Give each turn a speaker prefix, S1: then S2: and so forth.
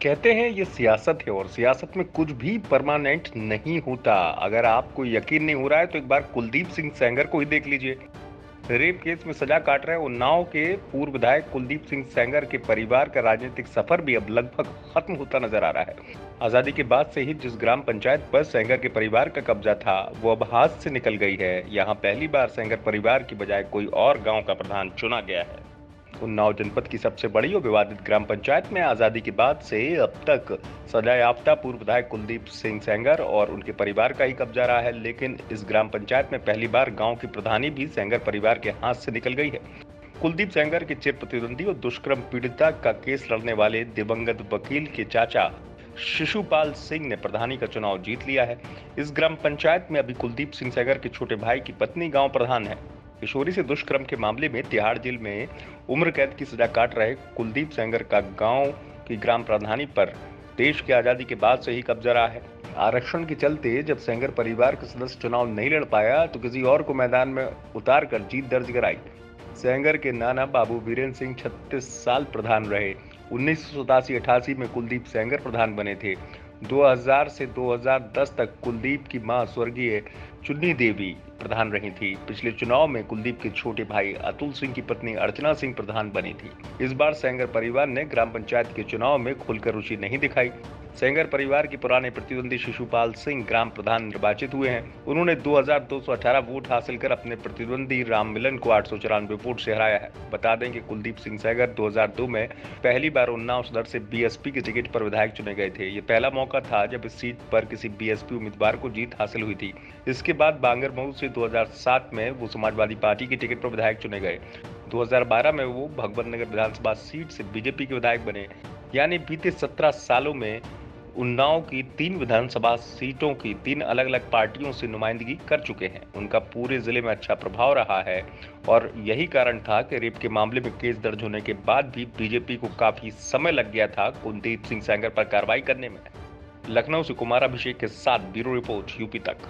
S1: कहते हैं ये सियासत है और सियासत में कुछ भी परमानेंट नहीं होता। अगर आपको यकीन नहीं हो रहा है तो एक बार कुलदीप सिंह सेंगर को ही देख लीजिए। रेप केस में सजा काट रहे उन्नाव के पूर्व विधायक कुलदीप सिंह सेंगर के परिवार का राजनीतिक सफर भी अब लगभग खत्म होता नजर आ रहा है। आजादी के बाद से ही जिस ग्राम पंचायत पर सेंगर के परिवार का कब्जा था वो अब हाथ से निकल गई है। यहाँ पहली बार सेंगर परिवार की बजाय कोई और गांव का प्रधान चुना गया है। उन्नाव जनपद की सबसे बड़ी और विवादित ग्राम पंचायत में आजादी के बाद से अब तक सजायाफ्ता पूर्व विधायक कुलदीप सिंह सेंगर और उनके परिवार का ही कब्जा रहा है। लेकिन इस ग्राम पंचायत में पहली बार गांव की प्रधानी भी सेंगर परिवार के हाथ से निकल गई है। कुलदीप सेंगर के चिर प्रतिद्वंदी और दुष्कर्म पीड़िता का केस लड़ने वाले दिवंगत वकील के चाचा शिशुपाल सिंह ने प्रधानी का चुनाव जीत लिया है। इस ग्राम पंचायत में अभी कुलदीप सिंह सेंगर के छोटे भाई की पत्नी गांव प्रधान है। किशोरी से दुष्कर्म के मामले में तिहाड़ जेल में उम्र कैद की सजा काट रहे कुलदीप सेंगर का गांव की ग्राम प्रधानी पर देश की आजादी के बाद से ही कब्जा रहा है। आरक्षण के चलते जब सेंगर परिवार के सदस्य चुनाव नहीं लड़ पाया तो किसी और को मैदान में उतार कर जीत दर्ज कराई। सेंगर के नाना बाबू वीरेंद्र सिंह 36 साल प्रधान रहे। 1987-88 में कुलदीप सेंगर प्रधान बने थे। 2000 से 2010 तक कुलदीप की मां स्वर्गीय चुन्नी देवी प्रधान रही थी। पिछले चुनाव में कुलदीप के छोटे भाई अतुल सिंह की पत्नी अर्चना सिंह प्रधान बनी थी। इस बार सेंगर परिवार ने ग्राम पंचायत के चुनाव में खुलकर रुचि नहीं दिखाई। सेंगर परिवार के पुराने प्रतिद्वंदी शिशुपाल सिंह ग्राम प्रधान निर्वाचित हुए हैं। उन्होंने 2218 वोट हासिल कर अपने प्रतिद्वंदी राम मिलन को 894 वोट से हराया है। बता दें कि कुलदीप सिंह सेंगर 2002 में पहली बार उन्नाव सदर से बीएसपी के टिकट पर विधायक चुने गए थे। ये पहला मौका था जब इस सीट पर किसी बीएसपी उम्मीदवार को जीत हासिल हुई थी। इसके बाद बांगरमऊ से 2007 में वो समाजवादी पार्टी की टिकट पर विधायक चुने गए। 2012 में वो भगवत नगर विधानसभा सीट से बीजेपी के विधायक बने। यानी बीते 17 सालों में उन्नाव की 3 विधानसभा सीटों की 3 अलग अलग पार्टियों से नुमाइंदगी कर चुके हैं। उनका पूरे जिले में अच्छा प्रभाव रहा है और यही कारण था कि रेप के मामले में केस दर्ज होने के बाद भी बीजेपी को काफी समय लग गया था कुलदीप सिंह सेंगर पर कार्रवाई करने में। लखनऊ से कुमार अभिषेक के साथ ब्यूरो रिपोर्ट यूपी तक।